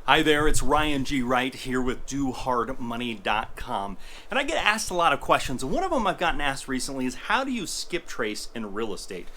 Hi there, it's Ryan G. Wright here with DoHardMoney.com. And I get asked a lot of questions, and one of them I've gotten asked recently is how do you skip trace in real estate?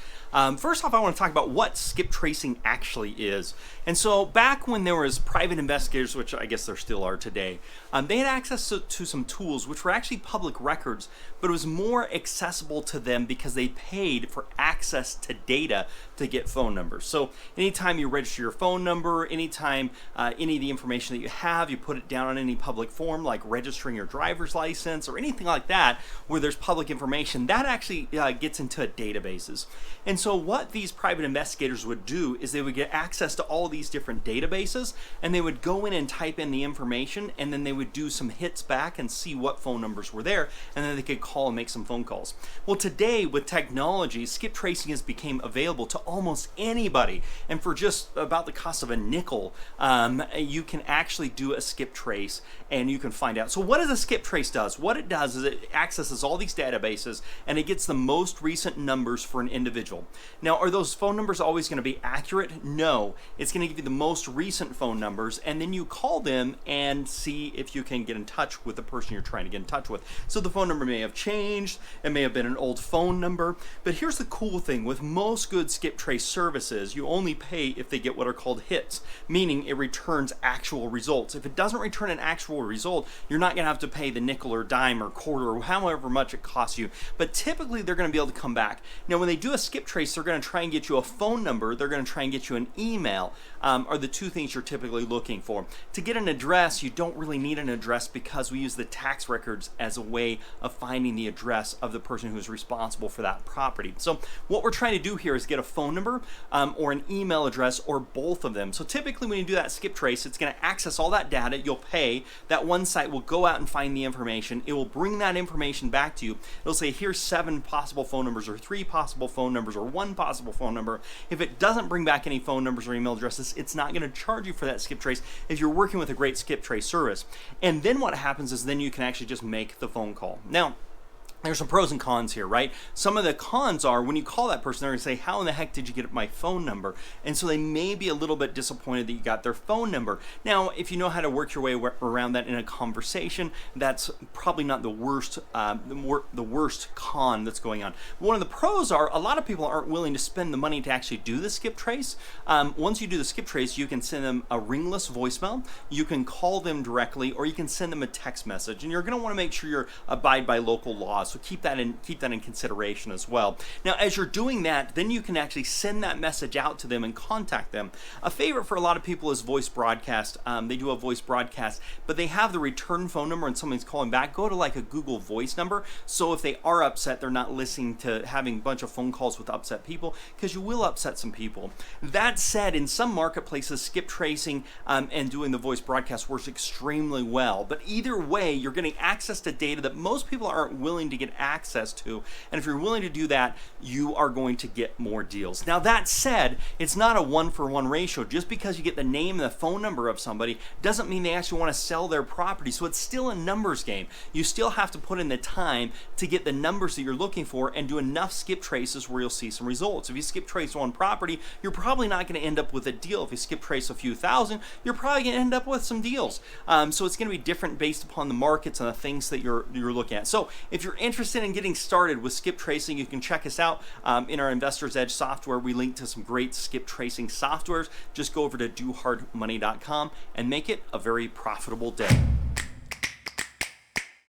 First off, I want to talk about what skip tracing actually is. And so back when there was private investigators, which I guess there still are today, they had access to some tools which were actually public records, but it was more accessible to them because they paid for access to data to get phone numbers. So anytime you register your phone number, anytime any of the information that you have, you put it down on any public form like registering your driver's license or anything like that where there's public information, that actually gets into databases. And so what these private investigators would do is they would get access to all these different databases, and they would go in and type in the information, and then they would do some hits back and see what phone numbers were there, and then they could call and make some phone calls. Well, today with technology, skip tracing has become available to almost anybody, and for just about the cost of a nickel, you can actually do a skip trace and you can find out. So what does a skip trace does? What it does is it accesses all these databases and it gets the most recent numbers for an individual. Now, are those phone numbers always going to be accurate? No. It's going to give you the most recent phone numbers, and then you call them and see if you can get in touch with the person you're trying to get in touch with. So the phone number may have changed, it may have been an old phone number, but here's the cool thing. With most good skip trace services, you only pay if they get what are called hits, meaning it returns actual results. If it doesn't return an actual result, you're not going to have to pay the nickel or dime or quarter or however much it costs you, but typically they're going to be able to come back. Now, when they do a skip trace, they're going to try and get you a phone number, they're going to try and get you an email, are the two things you're typically looking for. To get an address, you don't really need an address because we use the tax records as a way of finding the address of the person who's responsible for that property. So what we're trying to do here is get a phone number or an email address or both of them. So typically when you do that skip trace, it's going to access all that data, you'll pay, that one site will go out and find the information, it will bring that information back to you, it'll say here's 7 possible phone numbers or 3 possible phone numbers or 1 possible phone number. If it doesn't bring back any phone numbers or email addresses, it's not going to charge you for that skip trace if you're working with a great skip trace service. And then what happens is then you can actually just make the phone call. Now, there's some pros and cons here, right? Some of the cons are when you call that person, they're going to say, how in the heck did you get my phone number? And so they may be a little bit disappointed that you got their phone number. Now, if you know how to work your way around that in a conversation, that's probably not the worst con that's going on. One of the pros are a lot of people aren't willing to spend the money to actually do the skip trace. Once you do the skip trace, you can send them a ringless voicemail, you can call them directly, or you can send them a text message. And you're going to want to make sure you abide by local laws. So keep that in consideration as well. Now, as you're doing that, then you can actually send that message out to them and contact them. A favorite for a lot of people is voice broadcast. They do a voice broadcast, but they have the return phone number and somebody's calling back. Go to like a Google Voice number. So if they are upset, they're not listening to having a bunch of phone calls with upset people, because you will upset some people. That said, in some marketplaces, skip tracing and doing the voice broadcast works extremely well. But either way, you're getting access to data that most people aren't willing to get access to, and if you're willing to do that, you are going to get more deals. Now, that said, it's not a 1-for-1 ratio. Just because you get the name and the phone number of somebody doesn't mean they actually want to sell their property. So it's still a numbers game. You still have to put in the time to get the numbers that you're looking for and do enough skip traces where you'll see some results. If you skip trace one property, you're probably not going to end up with a deal. If you skip trace a few thousand, you're probably going to end up with some deals. So it's going to be different based upon the markets and the things that you're looking at. So if you're interested in getting started with skip tracing, you can check us out in our Investor's Edge software. We link to some great skip tracing softwares. Just go over to DoHardMoney.com and make it a very profitable day.